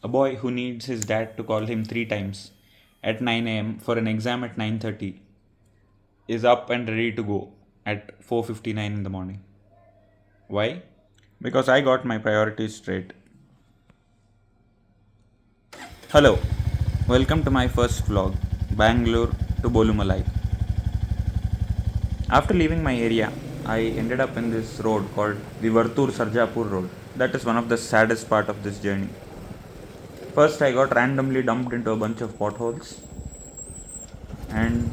A boy who needs his dad to call him 3 times at 9 a.m. for an exam at 9:30 is up and ready to go at 4:59 in the morning. Why? Because I got my priorities straight. Hello, welcome to my first vlog, Bangalore to Bolumalai. After leaving my area, I ended up in this road called the Vartur Sarjapur road. That is one of the saddest part of this journey. First, I got randomly dumped into a bunch of potholes and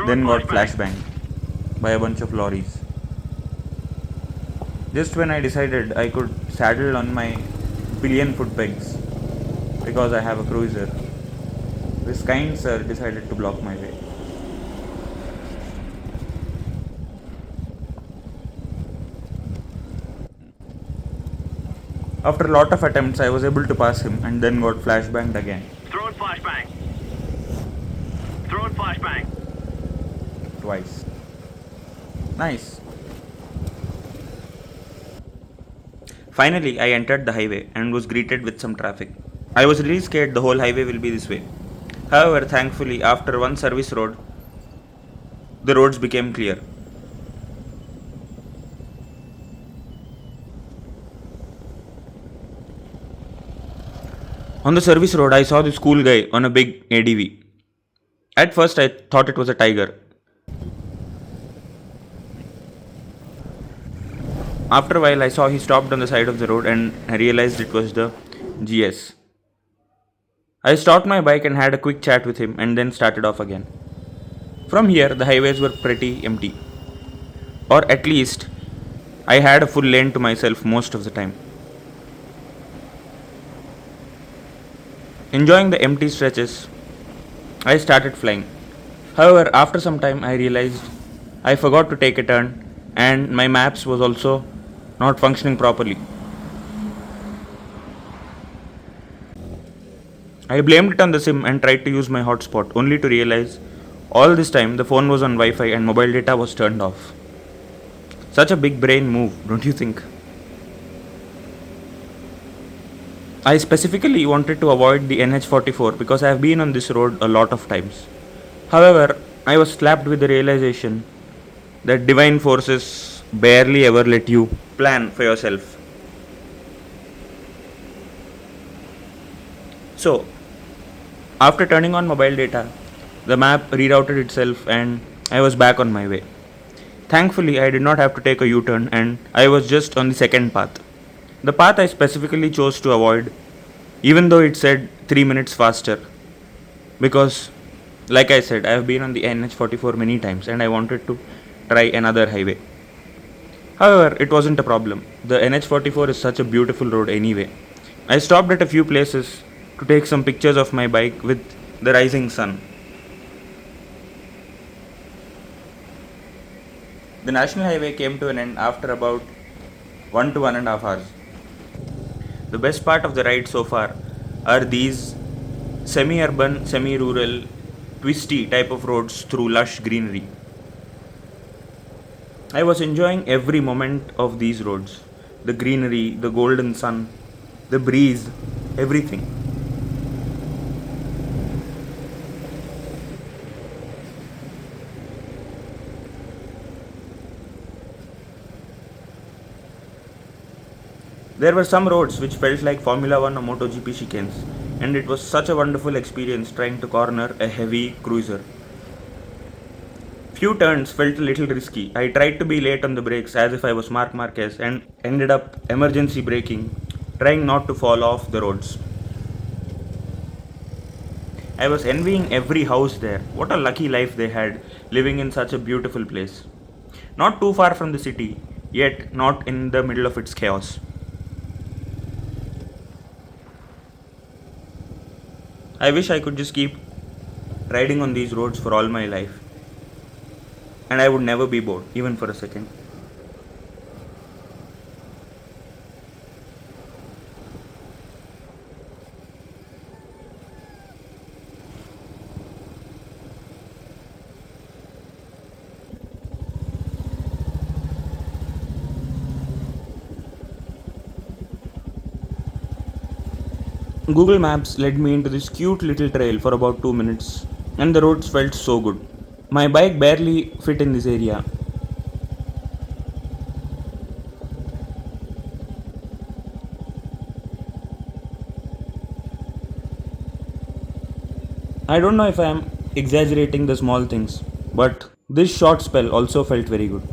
then got flashbanged by a bunch of lorries. Just when I decided I could saddle on my pillion foot pegs because I have a cruiser, this kind sir decided to block my way. After a lot of attempts, I was able to pass him and then got flashbanged again. Throwing flashbang. Throwing flashbang. Twice. Nice. Finally, I entered the highway and was greeted with some traffic. I was really scared the whole highway will be this way. However, thankfully, after one service road, the roads became clear. On the service road, I saw this cool guy on a big ADV. At first, I thought it was a tiger. After a while, I saw he stopped on the side of the road and I realized it was the GS. I stopped my bike and had a quick chat with him and then started off again. From here, the highways were pretty empty. Or at least, I had a full lane to myself most of the time. Enjoying the empty stretches, I started flying. However, after some time, I realized I forgot to take a turn and my maps was also not functioning properly. I blamed it on the SIM and tried to use my hotspot only to realize all this time the phone was on Wi-Fi and mobile data was turned off. Such a big brain move, don't you think? I specifically wanted to avoid the NH44 because I have been on this road a lot of times. However, I was slapped with the realization that divine forces barely ever let you plan for yourself. So, after turning on mobile data, the map rerouted itself and I was back on my way. Thankfully, I did not have to take a U turn and I was just on the second path. The path I specifically chose to avoid, even though it said 3 minutes faster, because, like I said, I have been on the NH44 many times and I wanted to try another highway. However, it wasn't a problem. The NH44 is such a beautiful road anyway. I stopped at a few places to take some pictures of my bike with the rising sun. The national highway came to an end after about 1 to 1.5 hours. The best part of the ride so far are these semi-urban, semi-rural, twisty type of roads through lush greenery. I was enjoying every moment of these roads. The greenery, the golden sun, the breeze, everything. There were some roads which felt like Formula 1 or MotoGP chicanes, and it was such a wonderful experience trying to corner a heavy cruiser. Few turns felt a little risky. I tried to be late on the brakes as if I was Marc Marquez and ended up emergency braking, trying not to fall off the roads. I was envying every house there. What a lucky life they had, living in such a beautiful place. Not too far from the city, yet not in the middle of its chaos. I wish I could just keep riding on these roads for all my life, and I would never be bored, even for a second. Google Maps led me into this cute little trail for about 2 minutes, and the roads felt so good. My bike barely fit in this area. I don't know if I am exaggerating the small things, but this short spell also felt very good.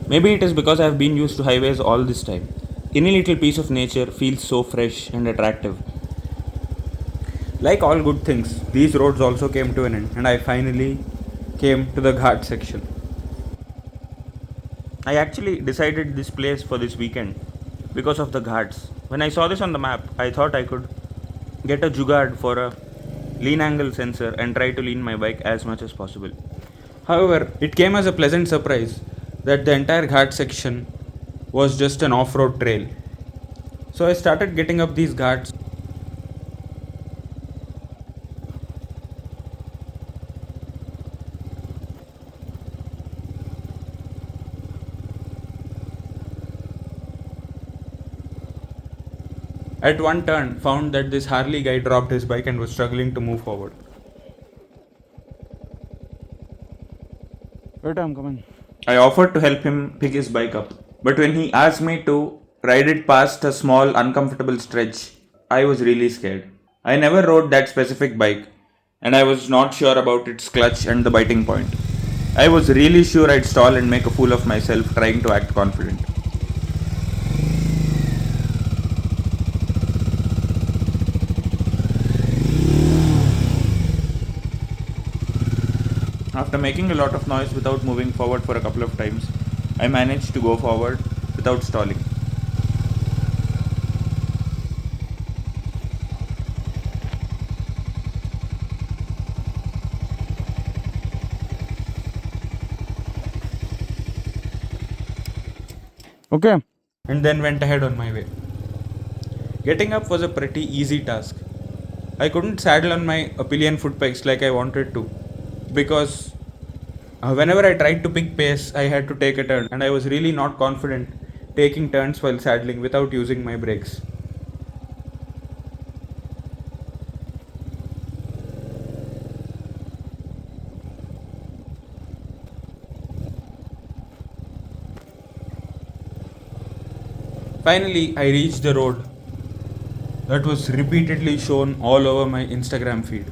Maybe it is because I have been used to highways all this time. Any little piece of nature feels so fresh and attractive. Like all good things, these roads also came to an end, and I finally came to the ghat section. I actually decided this place for this weekend because of the ghats. When I saw this on the map, I thought I could get a jugaad for a lean angle sensor and try to lean my bike as much as possible. However, it came as a pleasant surprise that the entire ghat section was just an off road trail. So I started getting up these ghats. At one turn, found that this Harley guy dropped his bike and was struggling to move forward. Wait, I'm coming. I offered to help him pick his bike up, but when he asked me to ride it past a small, uncomfortable stretch, I was really scared. I never rode that specific bike, and I was not sure about its clutch and the biting point. I was really sure I'd stall and make a fool of myself trying to act confident. After making a lot of noise without moving forward for a couple of times, I managed to go forward without stalling. Okay. And then went ahead on my way. Getting up was a pretty easy task. I couldn't saddle on my pillion foot pegs like I wanted to because whenever I tried to pick pace, I had to take a turn, and I was really not confident taking turns while saddling without using my brakes. Finally, I reached the road that was repeatedly shown all over my Instagram feed.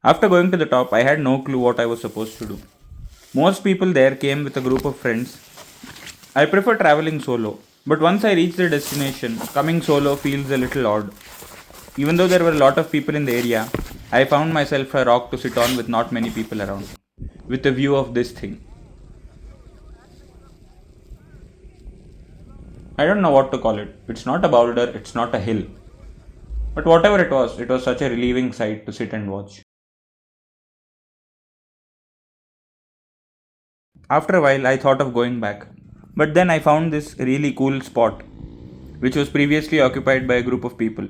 After going to the top, I had no clue what I was supposed to do. Most people there came with a group of friends. I prefer traveling solo, but once I reach the destination, coming solo feels a little odd. Even though there were a lot of people in the area, I found myself a rock to sit on with not many people around, with a view of this thing. I don't know what to call it. It's not a boulder, it's not a hill. But whatever it was such a relieving sight to sit and watch. After a while, I thought of going back. But then I found this really cool spot, which was previously occupied by a group of people.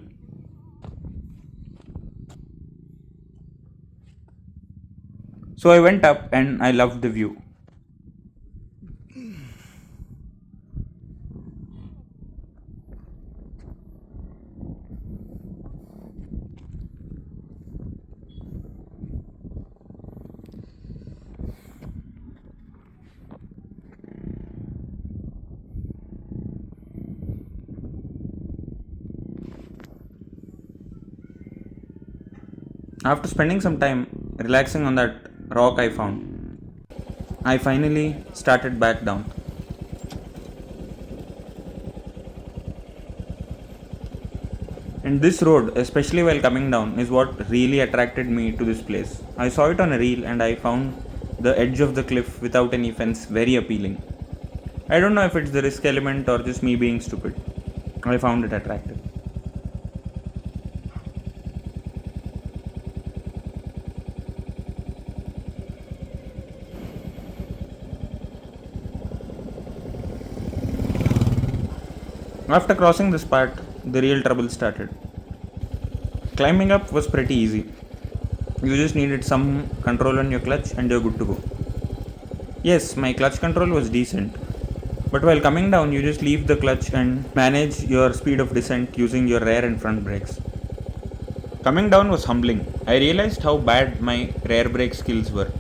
So I went up and I loved the view. After spending some time relaxing on that rock I found, I finally started back down. And this road, especially while coming down, is what really attracted me to this place. I saw it on a reel and I found the edge of the cliff without any fence very appealing. I don't know if it's the risk element or just me being stupid. I found it attractive. After crossing this part, the real trouble started. Climbing up was pretty easy. You just needed some control on your clutch and you're good to go. Yes, my clutch control was decent, but while coming down, you just leave the clutch and manage your speed of descent using your rear and front brakes. Coming down was humbling. I realized how bad my rear brake skills were.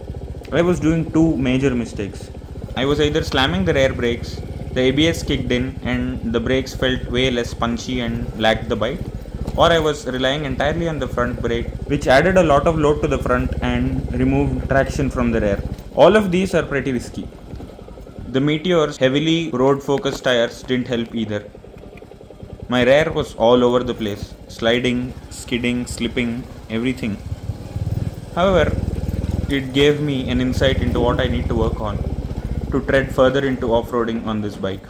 I was doing two major mistakes. I was either slamming the rear brakes, the ABS kicked in, and the brakes felt way less punchy and lacked the bite, or I was relying entirely on the front brake, which added a lot of load to the front and removed traction from the rear. All of these are pretty risky. The Meteor's heavily road focused tires didn't help either. My rear was all over the place, sliding, skidding, slipping, everything. However, it gave me an insight into what I need to work on to tread further into off roading on this bike.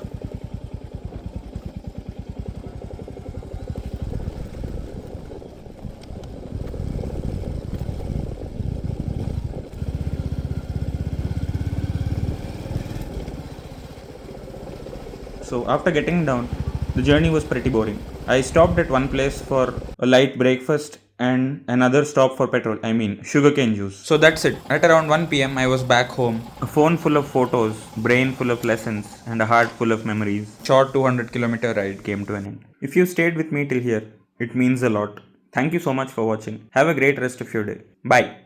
So, after getting down, the journey was pretty boring. I stopped at one place for a light breakfast and another stop for petrol, I mean sugarcane juice. So that's it. At around 1 p.m., I was back home. A phone full of photos, brain full of lessons, and a heart full of memories. Short 200-kilometer ride came to an end. If you stayed with me till here, it means a lot. Thank you so much for watching. Have a great rest of your day. Bye.